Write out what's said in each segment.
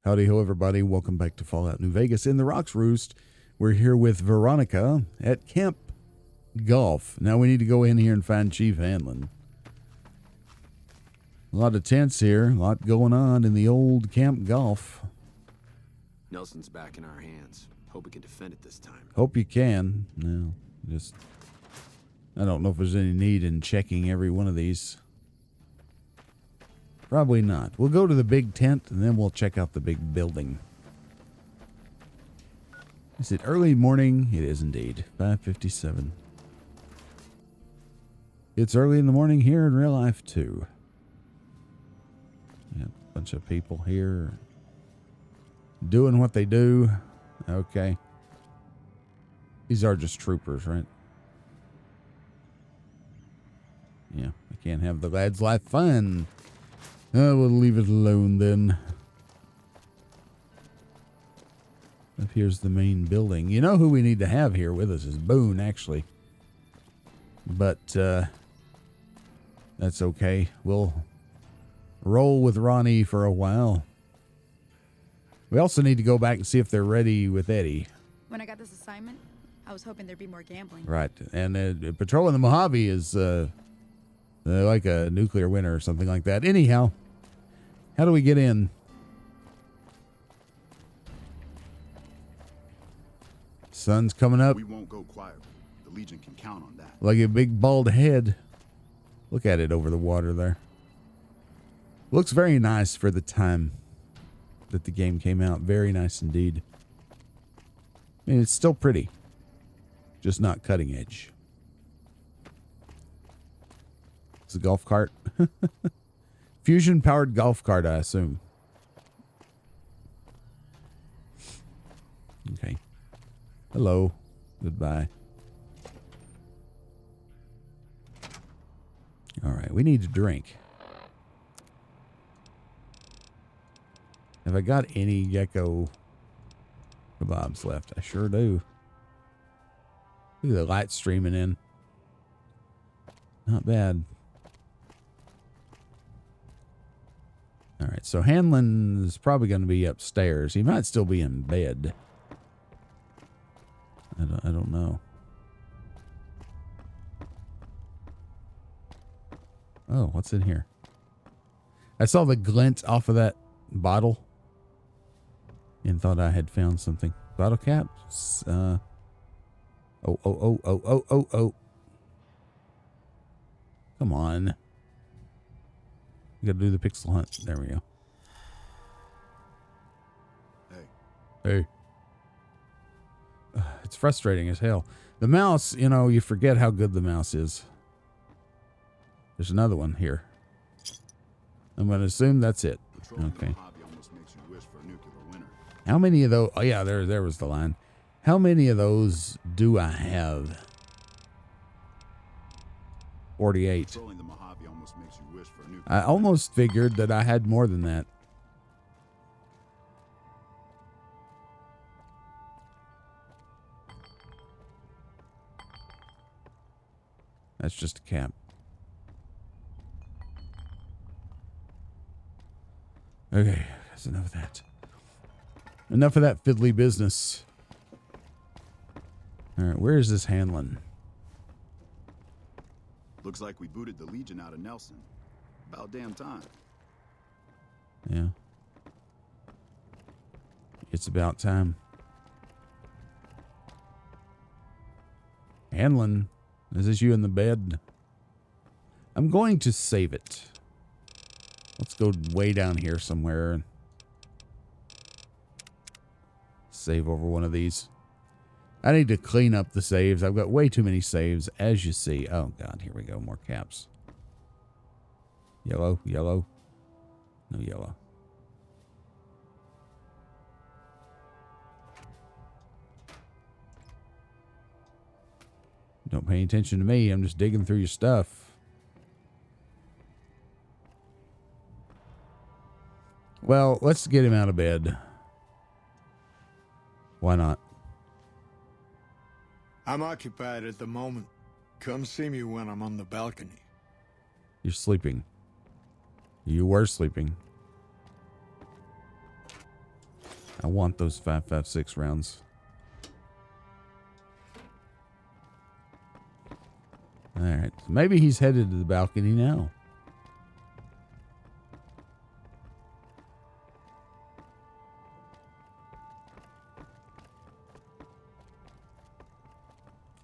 Howdy ho, everybody. Welcome back to Fallout New Vegas in the Rocks Roost. We're here with Veronica at Camp Golf. Now we need to go in here and find Chief Hanlon. A lot of tents here, a lot going on in the old Camp Golf. Nelson's back in our hands. Hope we can defend it this time. Hope you can. No, just, I don't know if there's any need in checking every one of these. Probably not. We'll go to the big tent and then we'll check out the big building. Is it early morning? It is indeed. 5:57. It's early in the morning here in real life too. Yeah, a bunch of people here doing what they do. Okay. These are just troopers, right? Yeah, I can't have the lads' life fun. Oh, we'll leave it alone then. Up here's the main building. You know who we need to have here with us is Boone, actually. But that's okay. We'll roll with Ronnie for a while. We also need to go back and see if they're ready with Eddie. When I got this assignment, I was hoping there'd be more gambling. Right. And patrolling the Mojave is like a nuclear winter or something like that. Anyhow, how do we get in? Sun's coming up. We won't go quietly. The Legion can count on that. Like a big bald head. Look at it over the water there. Looks very nice for the time that the game came out. Very nice indeed. I mean, it's still pretty. Just not cutting edge. It's a golf cart. Fusion-powered golf cart, I assume. Okay. Hello. Goodbye. All right, we need to drink. Have I got any gecko kebabs left? I sure do. Look at the light streaming in. Not bad. All right, so Hanlon is probably going to be upstairs. He might still be in bed. I don't know. Oh, what's in here? I saw the glint off of that bottle and thought I had found something. Bottle caps. Oh. Come on. We gotta do the pixel hunt. There we go. Hey. It's frustrating as hell. The mouse, you know, you forget how good the mouse is. There's another one here. I'm going to assume that's it. Okay. How many of those? Oh, yeah, there was the line. How many of those do I have? 48. I almost figured that I had more than that. That's just a cap. Okay, that's enough of that. Enough of that fiddly business. All right, where is this Hanlon? Looks like we booted the Legion out of Nelson. About damn time. Yeah. It's about time. Hanlon, is this you in the bed? I'm going to save it. Let's go way down here somewhere and save over one of these. I need to clean up the saves. I've got way too many saves, as you see. Oh, God, here we go. More caps. Yellow, yellow. No yellow. Don't pay attention to me. I'm just digging through your stuff. Well, let's get him out of bed. Why not? I'm occupied at the moment. Come see me when I'm on the balcony. You're sleeping. You were sleeping. I want those 5.56 rounds. All right. So maybe he's headed to the balcony now.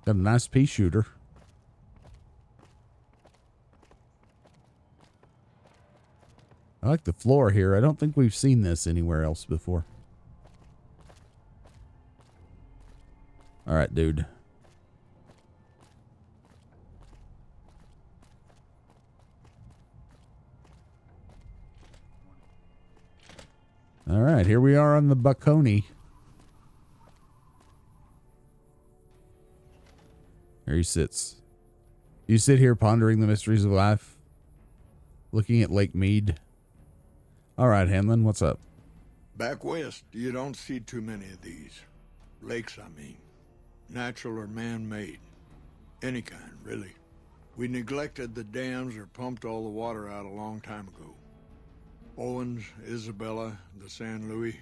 Got a nice pea shooter. I like the floor here. I don't think we've seen this anywhere else before. All right, dude. All right, here we are on the balcony. There he sits. You sit here pondering the mysteries of life, looking at Lake Mead. All right, Hanlon, what's up? Back west, you don't see too many of these. Lakes, I mean. Natural or man-made. Any kind, really. We neglected the dams or pumped all the water out a long time ago. Owens, Isabella, the San Luis.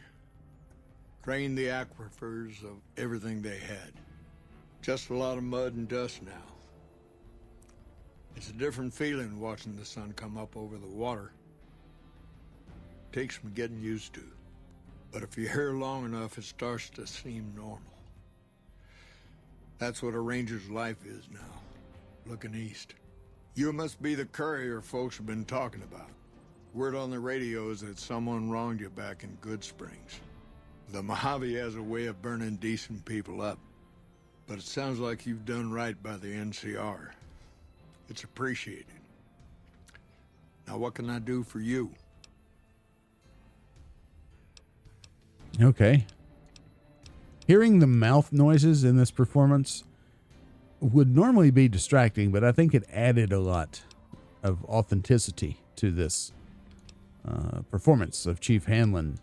Drained the aquifers of everything they had. Just a lot of mud and dust now. It's a different feeling watching the sun come up over the water. Takes some getting used to. But if you're here long enough, it starts to seem normal. That's what a ranger's life is now, looking east. You must be the courier folks have been talking about. Word on the radio is that someone wronged you back in Good Springs. The Mojave has a way of burning decent people up. But it sounds like you've done right by the NCR. It's appreciated. Now what can I do for you? Okay. Hearing the mouth noises in this performance would normally be distracting, but I think it added a lot of authenticity to this performance of Chief Hanlon.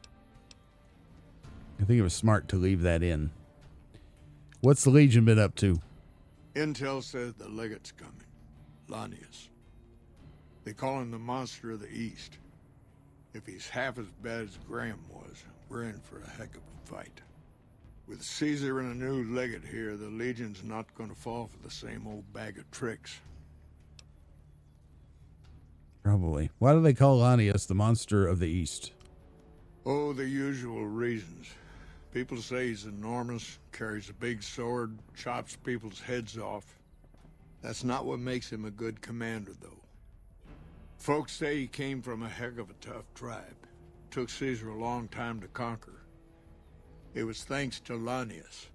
I think it was smart to leave that in. What's the Legion been up to? Intel said the legate's coming. Lanius. They call him the monster of the East. If he's half as bad as Graham was, we're in for a heck of a fight. With Caesar and a new legate here, the Legion's not going to fall for the same old bag of tricks. Probably. Why do they call Lanius the monster of the East? Oh, the usual reasons. People say he's enormous, carries a big sword, chops people's heads off. That's not what makes him a good commander, though. Folks say he came from a heck of a tough tribe. Took Caesar a long time to conquer. It was thanks to Lanius.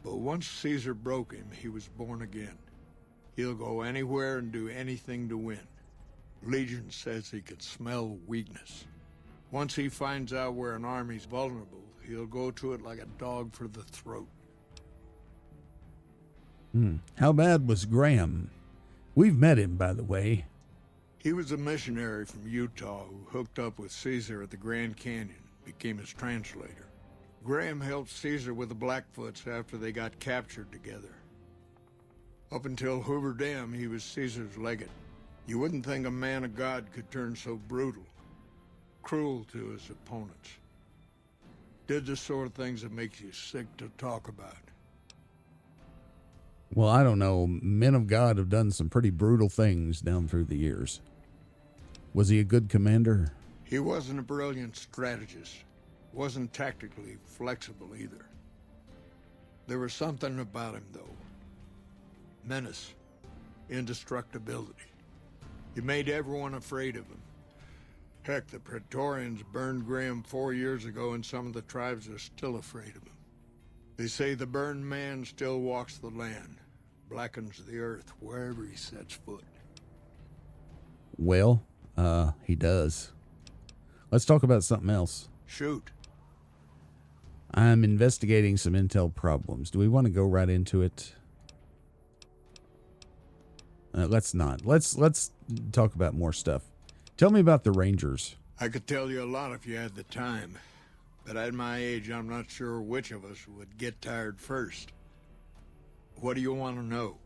But once Caesar broke him, he was born again. He'll go anywhere and do anything to win. Legion says he can smell weakness. Once he finds out where an army's vulnerable, he'll go to it like a dog for the throat. How bad was Graham? We've met him, by the way. He was a missionary from Utah who hooked up with Caesar at the Grand Canyon, became his translator. Graham helped Caesar with the Blackfoots after they got captured together. Up until Hoover Dam, he was Caesar's legate. You wouldn't think a man of God could turn so brutal, cruel to his opponents. Did the sort of things that makes you sick to talk about. Well, I don't know. Men of God have done some pretty brutal things down through the years. Was he a good commander? He wasn't a brilliant strategist. Wasn't tactically flexible either. There was something about him, though. Menace. Indestructibility. He made everyone afraid of him. Heck, the Praetorians burned Graham 4 years ago, and some of the tribes are still afraid of him. They say the burned man still walks the land, blackens the earth wherever he sets foot. Well, he does. Let's talk about something else. Shoot. I'm investigating some intel problems. Do we want to go right into it? Let's not. Let's talk about more stuff. Tell me about the Rangers. I could tell you a lot if you had the time. But at my age, I'm not sure which of us would get tired first. What do you want to know?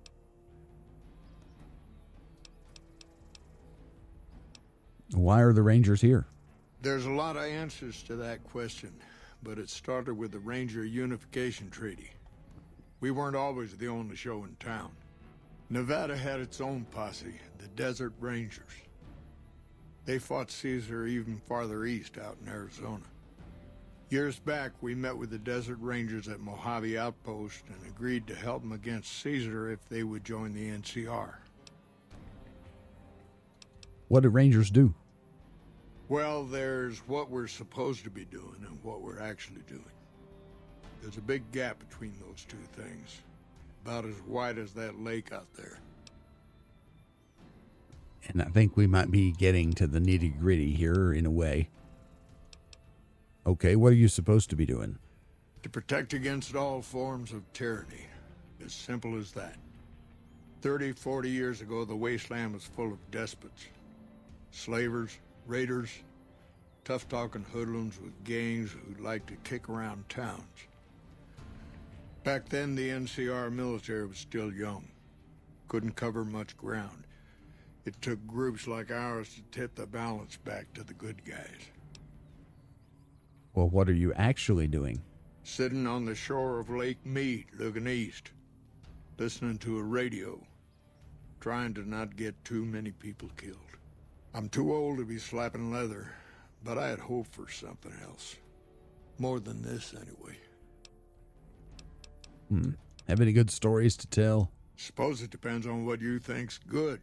Why are the Rangers here? There's a lot of answers to that question, but it started with the Ranger Unification Treaty. We weren't always the only show in town. Nevada had its own posse, the Desert Rangers. They fought Caesar even farther east, out in Arizona. Years back, we met with the Desert Rangers at Mojave Outpost and agreed to help them against Caesar if they would join the NCR. What do Rangers do? Well, there's what we're supposed to be doing and what we're actually doing. There's a big gap between those two things, about as wide as that lake out there. And I think we might be getting to the nitty gritty here in a way. Okay, what are you supposed to be doing? To protect against all forms of tyranny. As simple as that. 30, 40 years ago, the wasteland was full of despots. Slavers, raiders, tough-talking hoodlums with gangs who liked to kick around towns. Back then, the NCR military was still young. Couldn't cover much ground. It took groups like ours to tip the balance back to the good guys. Well, what are you actually doing? Sitting on the shore of Lake Mead, looking east. Listening to a radio. Trying to not get too many people killed. I'm too old to be slapping leather, but I had hoped for something else. More than this, anyway. Have any good stories to tell? Suppose it depends on what you think's good.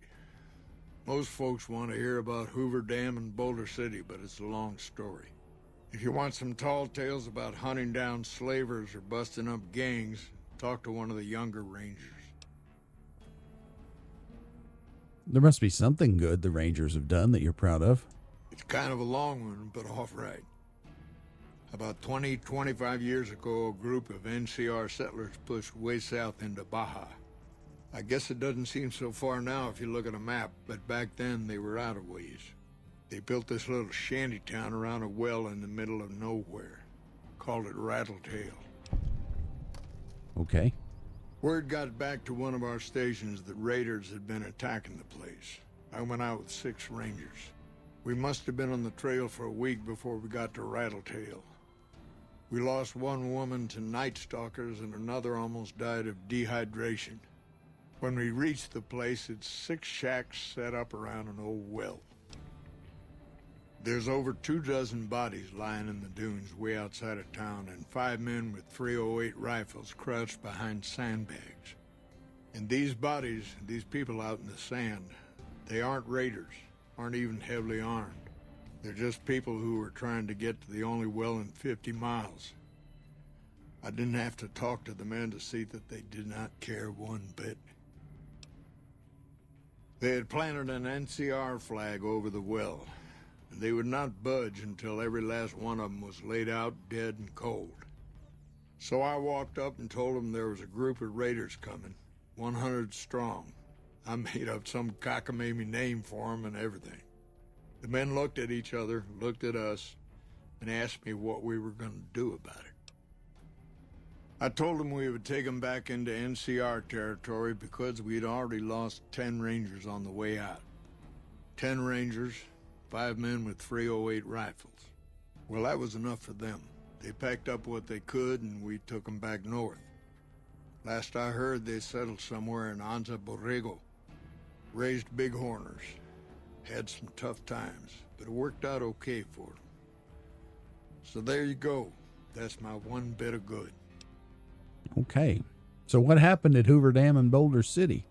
Most folks want to hear about Hoover Dam and Boulder City, but it's a long story. If you want some tall tales about hunting down slavers or busting up gangs, talk to one of the younger Rangers. There must be something good the Rangers have done that you're proud of. It's kind of a long one, but all right. About 25 years ago, a group of NCR settlers pushed way south into Baja. I guess it doesn't seem so far now if you look at a map, but back then they were out of ways. They built this little shanty town around a well in the middle of nowhere. Called it Rattletail. Okay. Word got back to one of our stations that raiders had been attacking the place. I went out with 6 Rangers. We must have been on the trail for a week before we got to Rattletail. We lost one woman to night stalkers and another almost died of dehydration. When we reached the place, it's 6 shacks set up around an old well. There's over 24 bodies lying in the dunes way outside of town, and 5 men with 308 rifles crouched behind sandbags. And these bodies, these people out in the sand, they aren't raiders, aren't even heavily armed. They're just people who were trying to get to the only well in 50 miles. I didn't have to talk to the men to see that they did not care one bit. They had planted an NCR flag over the well, and they would not budge until every last one of them was laid out dead and cold. So I walked up and told them there was a group of raiders coming, 100 strong. I made up some cockamamie name for them and everything. The men looked at each other, looked at us, and asked me what we were going to do about it. I told them we would take them back into NCR territory because we'd already lost 10 Rangers on the way out. 10 Rangers, 5 men with 308 rifles. Well, that was enough for them. They packed up what they could, and we took them back north. Last I heard, they settled somewhere in Anza Borrego. Raised bighorners. Had some tough times, but it worked out okay for them. So there you go. That's my one bit of good. Okay. So what happened at Hoover Dam and Boulder City?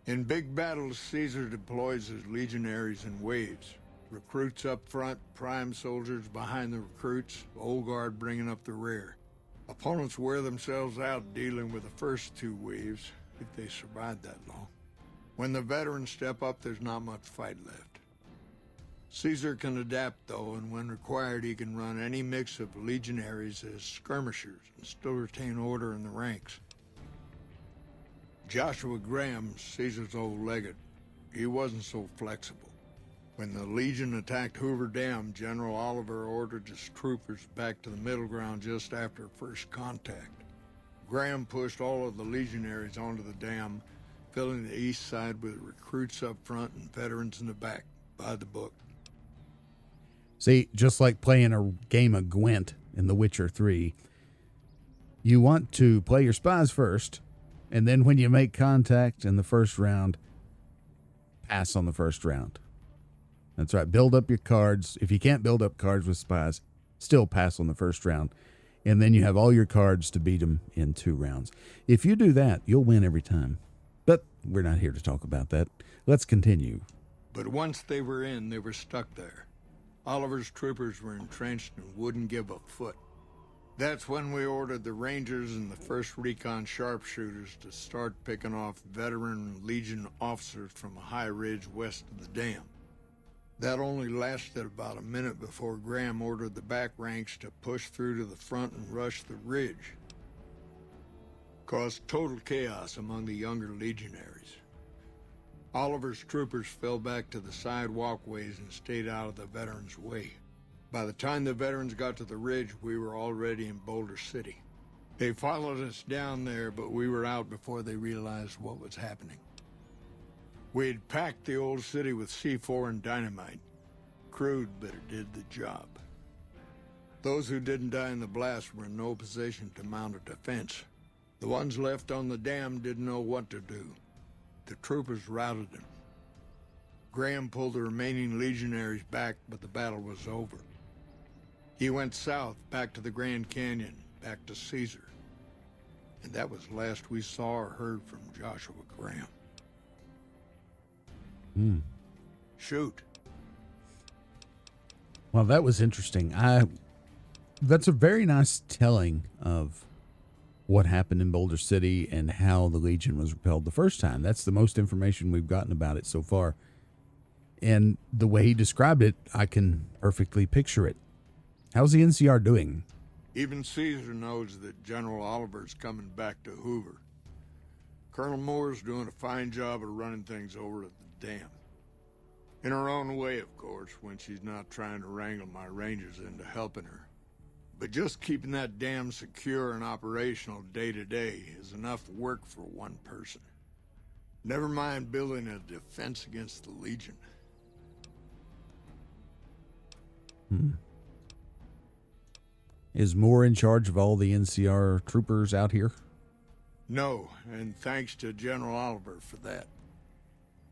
In big battles, Caesar deploys his legionaries in waves. Recruits up front, prime soldiers behind the recruits, old guard bringing up the rear. Opponents wear themselves out dealing with the first 2 waves, if they survive that long. When the veterans step up, there's not much fight left. Caesar can adapt, though, and when required, he can run any mix of legionaries as skirmishers and still retain order in the ranks. Joshua Graham, Caesar's old legate, he wasn't so flexible. When the Legion attacked Hoover Dam, General Oliver ordered his troopers back to the middle ground just after first contact. Graham pushed all of the legionaries onto the dam, filling the east side with recruits up front and veterans in the back, by the book. See, just like playing a game of Gwent in The Witcher 3, you want to play your spies first, and then when you make contact in the first round, pass on the first round. That's right. Build up your cards. If you can't build up cards with spies, still pass on the first round. And then you have all your cards to beat them in 2 rounds. If you do that, you'll win every time. But we're not here to talk about that. Let's continue. But once they were in, they were stuck there. Oliver's troopers were entrenched and wouldn't give a foot. That's when we ordered the Rangers and the 1st Recon sharpshooters to start picking off veteran Legion officers from a high ridge west of the dam. That only lasted about a minute before Graham ordered the back ranks to push through to the front and rush the ridge. Caused total chaos among the younger legionaries. Oliver's troopers fell back to the side walkways and stayed out of the veterans' way. By the time the veterans got to the ridge, we were already in Boulder City. They followed us down there, but we were out before they realized what was happening. We had packed the old city with C4 and dynamite. Crude, but it did the job. Those who didn't die in the blast were in no position to mount a defense. The ones left on the dam didn't know what to do. The troopers routed them. Graham pulled the remaining legionaries back, but the battle was over. He went south, back to the Grand Canyon, back to Caesar. And that was the last we saw or heard from Joshua Graham. Shoot. Well, that was interesting. That's a very nice telling of what happened in Boulder City and how the Legion was repelled the first time. That's the most information we've gotten about it so far. And the way he described it, I can perfectly picture it. How's the NCR doing? Even Caesar knows that General Oliver's coming back to Hoover. Colonel Moore's doing a fine job of running things over at the dam. In her own way, of course, when she's not trying to wrangle my Rangers into helping her. But just keeping that dam secure and operational day to day is enough work for one person. Never mind building a defense against the Legion. Is Moore in charge of all the NCR troopers out here? No, and thanks to General Oliver for that.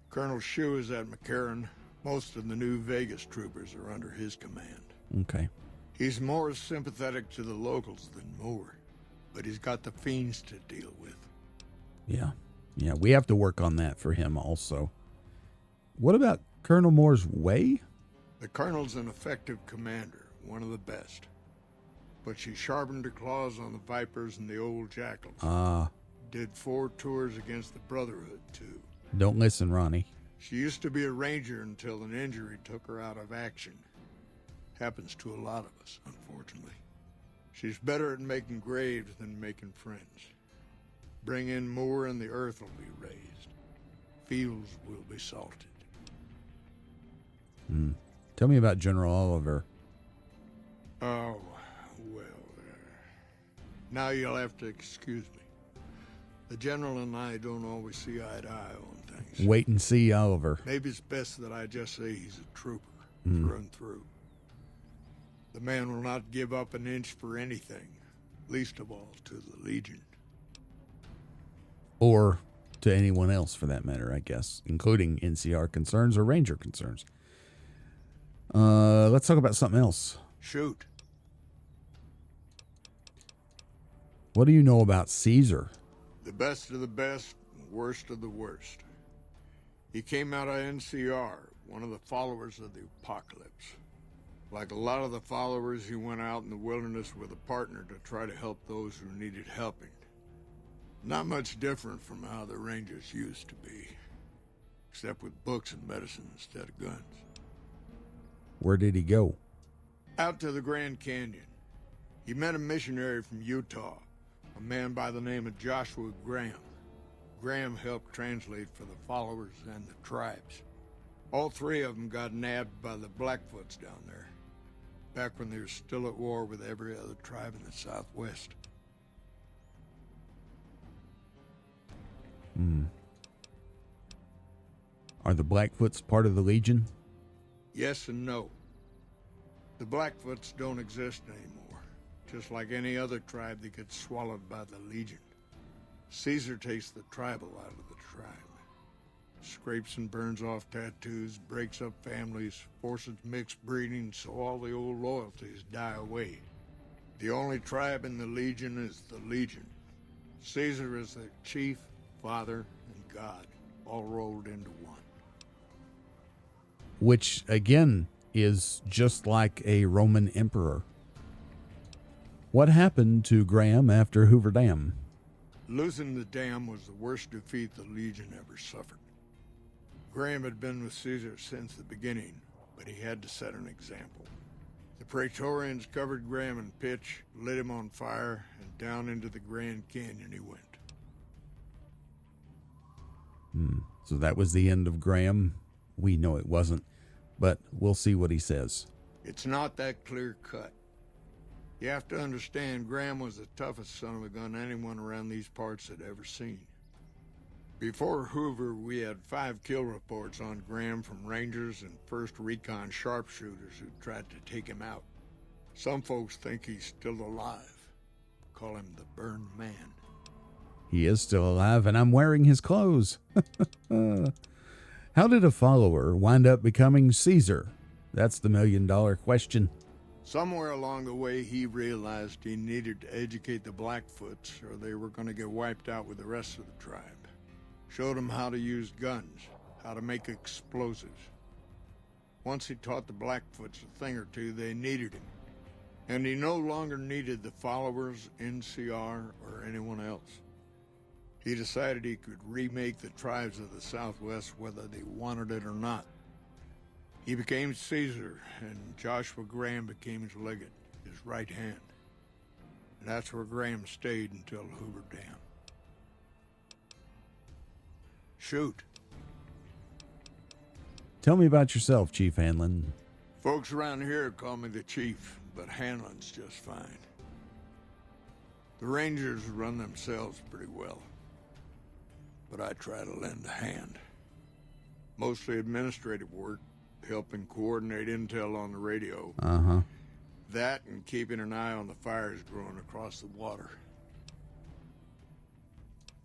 Colonel Shue is at McCarran. Most of the new Vegas troopers are under his command. Okay. He's more sympathetic to the locals than Moore, but he's got the fiends to deal with. Yeah, we have to work on that for him also. What about Colonel Moore's way? The Colonel's an effective commander, one of the best. But she sharpened her claws on the Vipers and the old Jackals. Did 4 tours against the Brotherhood, too. Don't listen, Ronnie. She used to be a ranger until an injury took her out of action. Happens to a lot of us, unfortunately. She's better at making graves than making friends. Bring in Moore and the earth will be raised. Fields will be salted. Tell me about General Oliver. Oh, well, now you'll have to excuse me. The General and I don't always see eye to eye on things. Wait and see, Oliver. Maybe it's best that I just say he's a trooper, through and through. The man will not give up an inch for anything, least of all to the Legion. Or to anyone else, for that matter, I guess, including NCR concerns or Ranger concerns. Let's talk about something else. Shoot. What do you know about Caesar? The best of the best, worst of the worst. He came out of NCR, one of the followers of the apocalypse. Like a lot of the followers, he went out in the wilderness with a partner to try to help those who needed helping. Not much different from how the Rangers used to be, except with books and medicine instead of guns. Where did he go? Out to the Grand Canyon. He met a missionary from Utah, a man by the name of Joshua Graham. Graham helped translate for the followers and the tribes. All 3 of them got nabbed by the Blackfoots down there, back when they were still at war with every other tribe in the Southwest. Are the Blackfoots part of the Legion? Yes and no. The Blackfoots don't exist anymore. just like any other tribe that gets swallowed by the Legion. Caesar takes the tribal out of the tribe. Scrapes and burns off tattoos, breaks up families, forces mixed breeding so all the old loyalties die away. The only tribe in the Legion is the Legion. Caesar is their chief, father, and god, all rolled into one. Which, again, is just like a Roman emperor. What happened to Graham after Hoover Dam? Losing the dam was the worst defeat the Legion ever suffered. Graham had been with Caesar since the beginning, but he had to set an example. The Praetorians covered Graham in pitch, lit him on fire, and down into the Grand Canyon he went. So that was the end of Graham. We know it wasn't, but we'll see what he says. It's not that clear cut. You have to understand, Graham was the toughest son of a gun anyone around these parts had ever seen. Before Hoover, we had 5 kill reports on Graham from Rangers and 1st Recon sharpshooters who tried to take him out. Some folks think he's still alive. Call him the Burned Man. He is still alive, and I'm wearing his clothes. How did a follower wind up becoming Caesar? That's the million-dollar question. Somewhere along the way, he realized he needed to educate the Blackfoots or they were going to get wiped out with the rest of the tribe. Showed them how to use guns, how to make explosives. Once he taught the Blackfoots a thing or two, they needed him. And he no longer needed the followers, NCR, or anyone else. He decided he could remake the tribes of the Southwest whether they wanted it or not. He became Caesar, and Joshua Graham became his legate, his right hand. And that's where Graham stayed until Hoover Dam. Shoot. Tell me about yourself, Chief Hanlon. Folks around here call me the Chief, but Hanlon's just fine. The Rangers run themselves pretty well, but I try to lend a hand. Mostly administrative work, helping coordinate intel on the radio. That and keeping an eye on the fires growing across the water.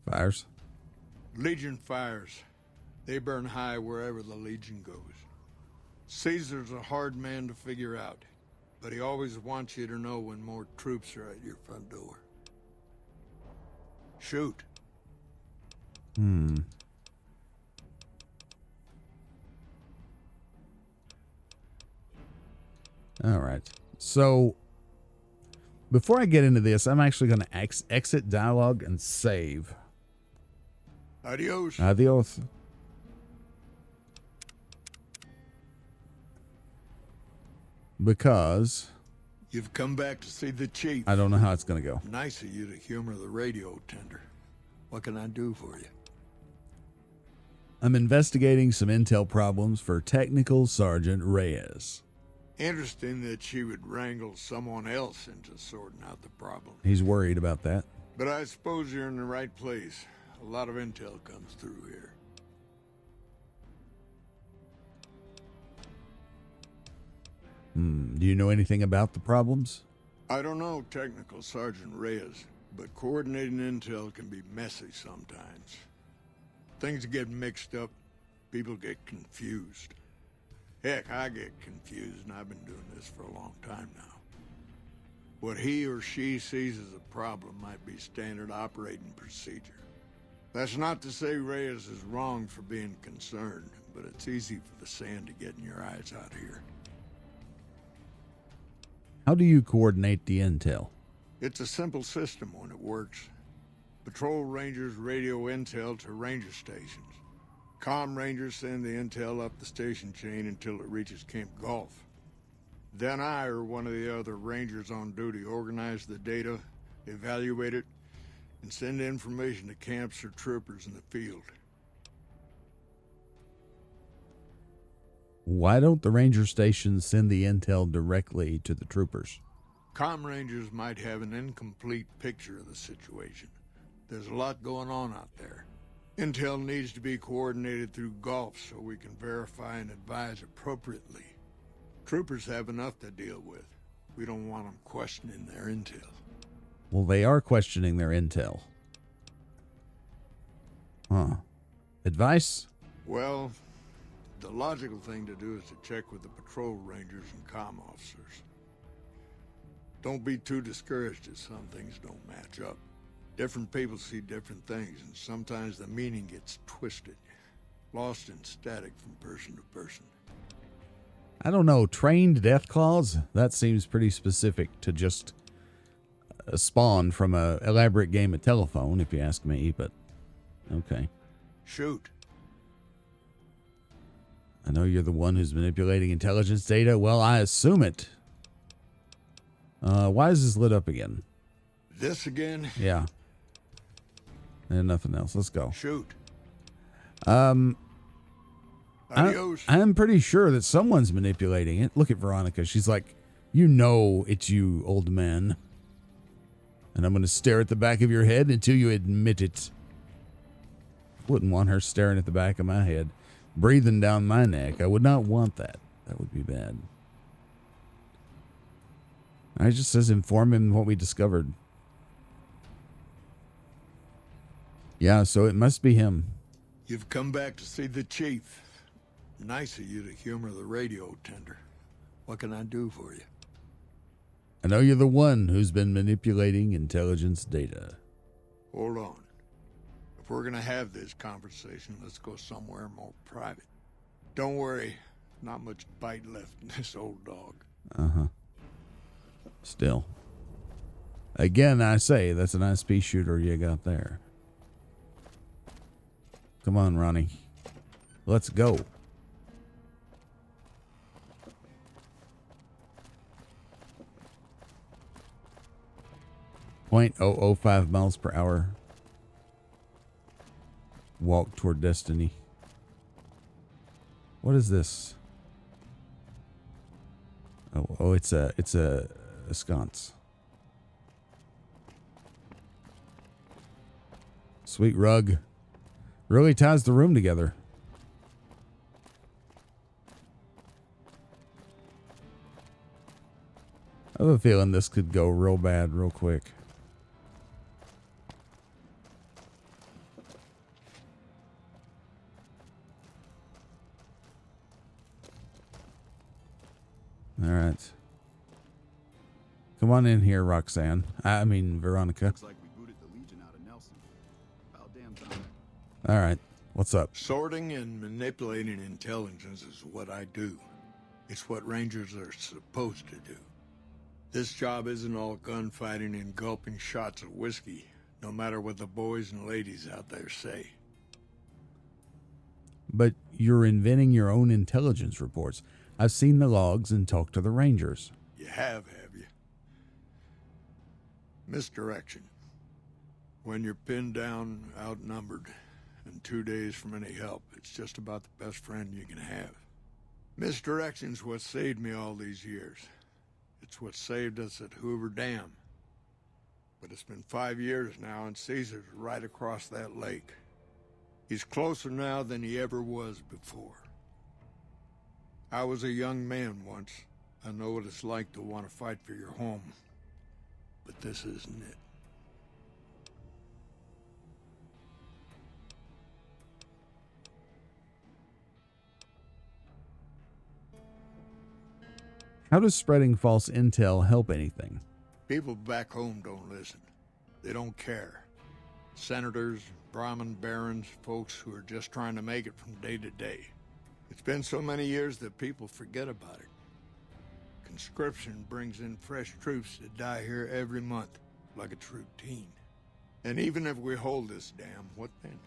Fires? Legion fires. They burn high wherever the Legion goes. Caesar's a hard man to figure out, but he always wants you to know when more troops are at your front door. Shoot. All right. So, before I get into this, I'm actually going to exit dialogue and save. Adios. Adios. Because You've come back to see the Chief. I don't know how it's going to go. Nice of you to humor the radio tender. What can I do for you? I'm investigating some intel problems for Technical Sergeant Reyes. Interesting that she would wrangle someone else into sorting out the problem. He's worried about that. But I suppose you're in the right place. A lot of intel comes through here. Do you know anything about the problems? I don't know, Technical Sergeant Reyes, but coordinating intel can be messy sometimes. Things get mixed up, people get confused. Heck, I get confused, and I've been doing this for a long time now. What he or she sees as a problem might be standard operating procedure. That's not to say Reyes is wrong for being concerned, but it's easy for the sand to get in your eyes out here. How do you coordinate the intel? It's a simple system when it works. Patrol rangers radio intel to ranger stations. Comm rangers send the intel up the station chain until it reaches Camp Gulf. Then I or one of the other rangers on duty organize the data, evaluate it, and send information to camps or troopers in the field. Why don't the ranger stations send the intel directly to the troopers? Comm rangers might have an incomplete picture of the situation. There's a lot going on out there. Intel needs to be coordinated through Gulf so we can verify and advise appropriately. Troopers have enough to deal with. We don't want them questioning their intel. Well, they are questioning their intel. Huh. Advice? Well, the logical thing to do is to check with the patrol rangers and comm officers. Don't be too discouraged if some things don't match up. Different people see different things, and sometimes the meaning gets twisted, lost in static from person to person. I don't know. Trained death claws? That seems pretty specific to just a spawn from a elaborate game of telephone, if you ask me, but okay. Shoot. I know you're the one who's manipulating intelligence data. Well, I assume it. Why is this lit up again? This again? Yeah. And nothing else. Let's go. Shoot. Adios. I I'm pretty sure that someone's manipulating it. Look at Veronica. She's like, you know it's you, old man. And I'm going to stare at the back of your head until you admit it. Wouldn't want her staring at the back of my head, breathing down my neck. I would not want that. That would be bad. I just says inform him what we discovered. Yeah, so it must be him. You've come back to see the chief. Nice of you to humor the radio tender. What can I do for you? I know you're the one who's been manipulating intelligence data. Hold on. If we're gonna have this conversation, let's go somewhere more private. Don't worry, not much bite left in this old dog. Uh-huh. Still. Again, I say, that's a nice pea shooter you got there. Come on, Ronnie. Let's go. .005 miles per hour. Walk toward destiny. What is this? Oh, it's a sconce. Sweet rug. Really ties the room together. I have a feeling this could go real bad real quick. All right. Come on in here, Roxanne. I mean, Veronica. Looks like we booted the Legion out of Nelson. About damn time. All right. What's up? Sorting and manipulating intelligence is what I do. It's what Rangers are supposed to do. This job isn't all gunfighting and gulping shots of whiskey, no matter what the boys and ladies out there say. But you're inventing your own intelligence reports. I've seen the logs and talked to the Rangers. You have you? Misdirection. When you're pinned down, outnumbered, and 2 days from any help, it's just about the best friend you can have. Misdirection's what saved me all these years. It's what saved us at Hoover Dam. But it's been 5 years now, and Caesar's right across that lake. He's closer now than he ever was before. I was a young man once. I know what it's like to want to fight for your home. But this isn't it. How does spreading false intel help anything? People back home don't listen. They don't care. Senators, Brahmin barons, folks who are just trying to make it from day to day. It's been so many years that people forget about it. Conscription brings in fresh troops that die here every month, like it's routine. And even if we hold this dam, what then?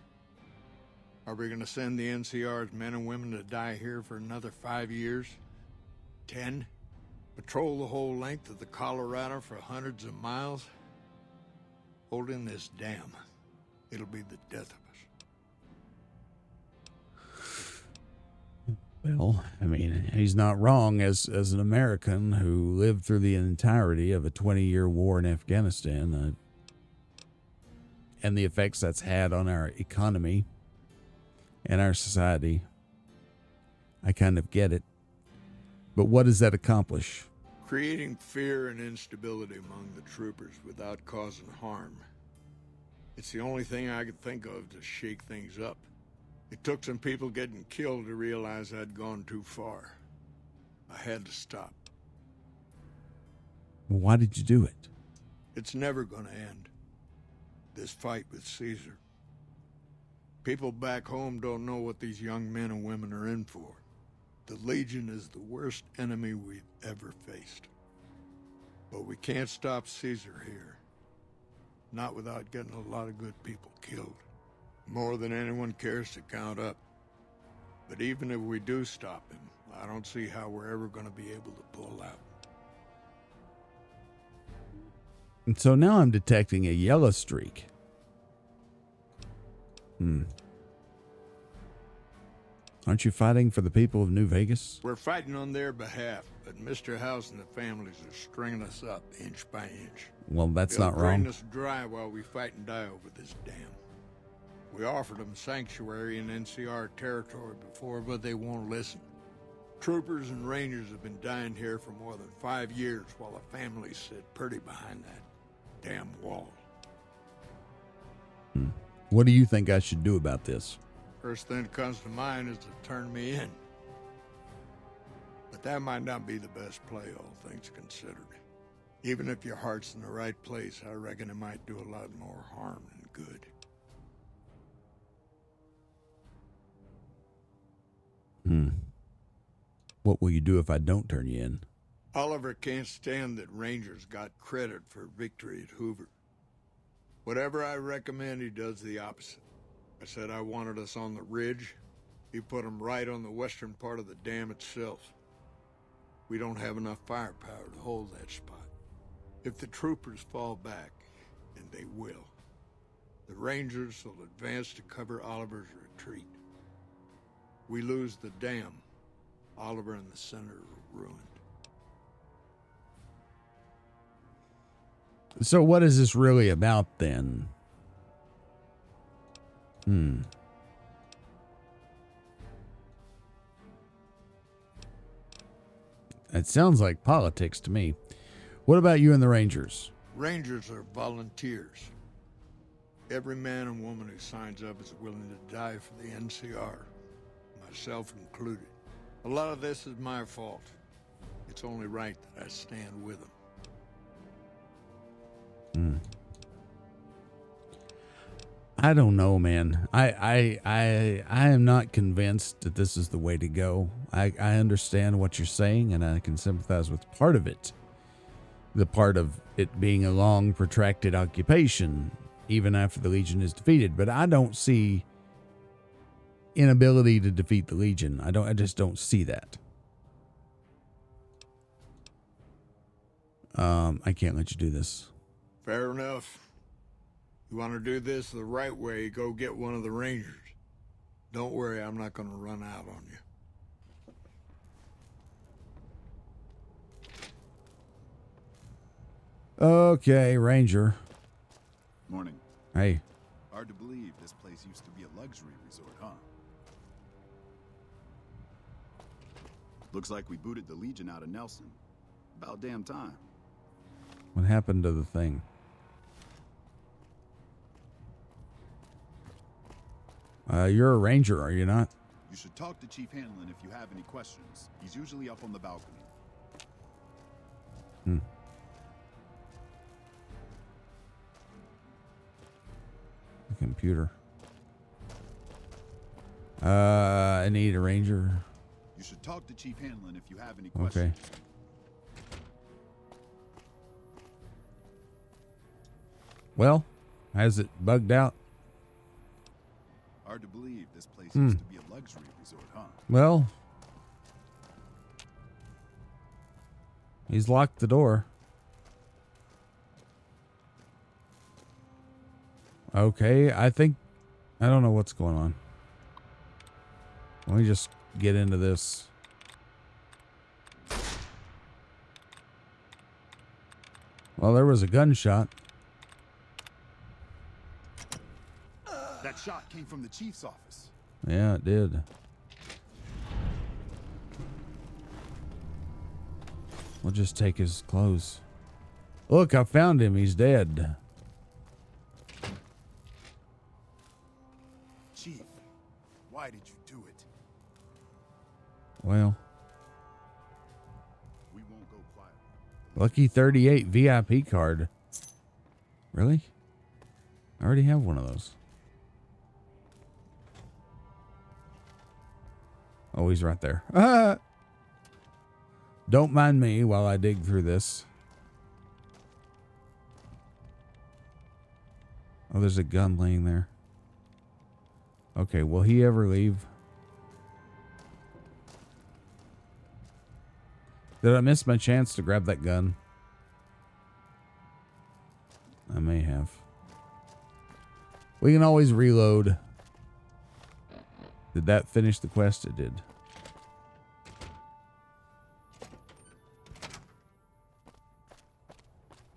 Are we gonna send the NCR's men and women to die here for another 5 years? 10? Patrol the whole length of the Colorado for hundreds of miles? Holding this dam, it'll be the death of us. Well, I mean, he's not wrong. As an American who lived through the entirety of a 20-year war in Afghanistan, and the effects that's had on our economy and our society, I kind of get it. But what does that accomplish? Creating fear and instability among the troopers without causing harm. It's the only thing I could think of to shake things up. It took some people getting killed to realize I'd gone too far. I had to stop. Why did you do it? It's never gonna end. This fight with Caesar. People back home don't know what these young men and women are in for. The Legion is the worst enemy we've ever faced. But we can't stop Caesar here. Not without getting a lot of good people killed. More than anyone cares to count up. But even if we do stop him, I don't see how we're ever going to be able to pull out. And so now I'm detecting a yellow streak. Aren't you fighting for the people of New Vegas? We're fighting on their behalf, but Mr. House and the families are stringing us up inch by inch. Well, that's They'll not wrong. drain us dry while we fight and die over this dam. We offered them sanctuary in NCR territory before, but they won't listen. Troopers and rangers have been dying here for more than 5 years while the families sit pretty behind that damn wall. What do you think I should do about this? First thing that comes to mind is to turn me in. But that might not be the best play, all things considered. Even if your heart's in the right place, I reckon it might do a lot more harm than good. What will you do if I don't turn you in? Oliver can't stand that Rangers got credit for victory at Hoover. Whatever I recommend, he does the opposite. I said I wanted us on the ridge. He put them right on the western part of the dam itself. We don't have enough firepower to hold that spot. If the troopers fall back, and they will, the Rangers will advance to cover Oliver's retreat. We lose the dam, Oliver and the center are ruined. So what is this really about then? It sounds like politics to me. What about you and the Rangers? Rangers are volunteers. Every man and woman who signs up is willing to die for the NCR, myself included. A lot of this is my fault. It's only right that I stand with them. I don't know, man. I am not convinced that this is the way to go. I understand what you're saying, and I can sympathize with part of it. The part of it being a long, protracted occupation, even after the Legion is defeated. But I don't see inability to defeat the Legion. I just don't see that. I can't let you do this. Fair enough. You want to do this the right way, go get one of the Rangers. Don't worry, I'm not going to run out on you. Okay, Ranger. Morning. Hey. Hard to believe this place used to be a luxury resort, huh? Looks like we booted the Legion out of Nelson. About damn time. What happened to the thing? You're a ranger, are you not? You should talk to Chief Hanlon if you have any questions. He's usually up on the balcony. The computer. I need a ranger. You should talk to Chief Hanlon if you have any questions. Okay. Well, has it bugged out? Hard to believe this place used to be a luxury resort, huh? Well, he's locked the door. Okay, I don't know what's going on. Let me just get into this. Well, there was a gunshot. That shot came from the chief's office. Yeah, it did. We'll just take his clothes. Look, I found him. He's dead. Chief, why did you do it? Well, We won't go quietly. lucky 38 VIP card. Really? I already have one of those. Oh, he's right there. Ah! Don't mind me while I dig through this. Oh, there's a gun laying there. Okay, will he ever leave? Did I miss my chance to grab that gun? I may have. We can always reload. Did that finish the quest? It did.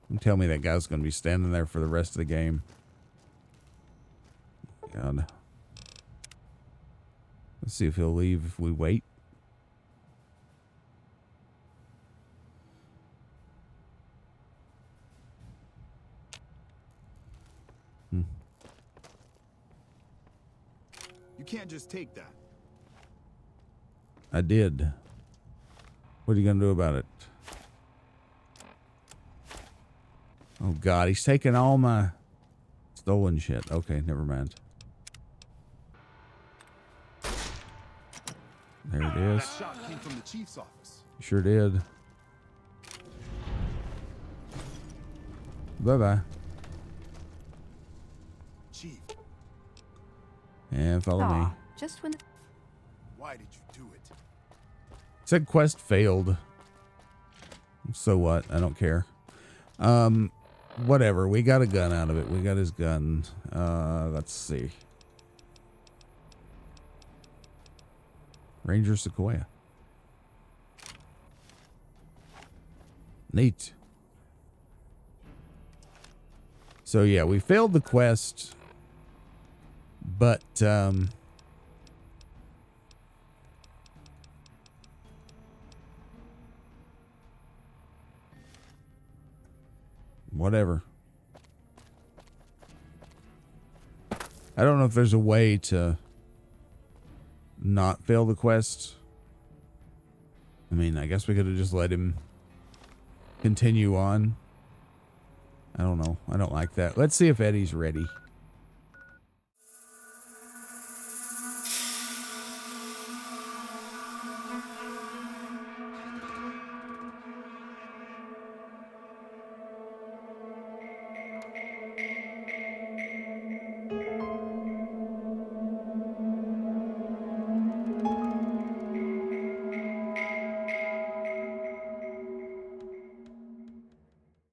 Don't tell me that guy's going to be standing there for the rest of the game. God. Let's see if he'll leave if we wait. You can't just take that. I did. What are you going to do about it? Oh, God. He's taking all my stolen shit. Okay, never mind. There it is. That shot came from the chief's office. Sure did. Bye-bye. Chief, And follow me. Just when. why did you do it? Said quest failed. So what? I don't care. Whatever. We got a gun out of it. We got his gun. Let's see. Ranger Sequoia. Neat. So yeah, we failed the quest, but whatever. I don't know if there's a way to not fail the quest. I mean, I guess we could have just let him continue on. I don't know. I don't like that. Let's see if Eddie's ready.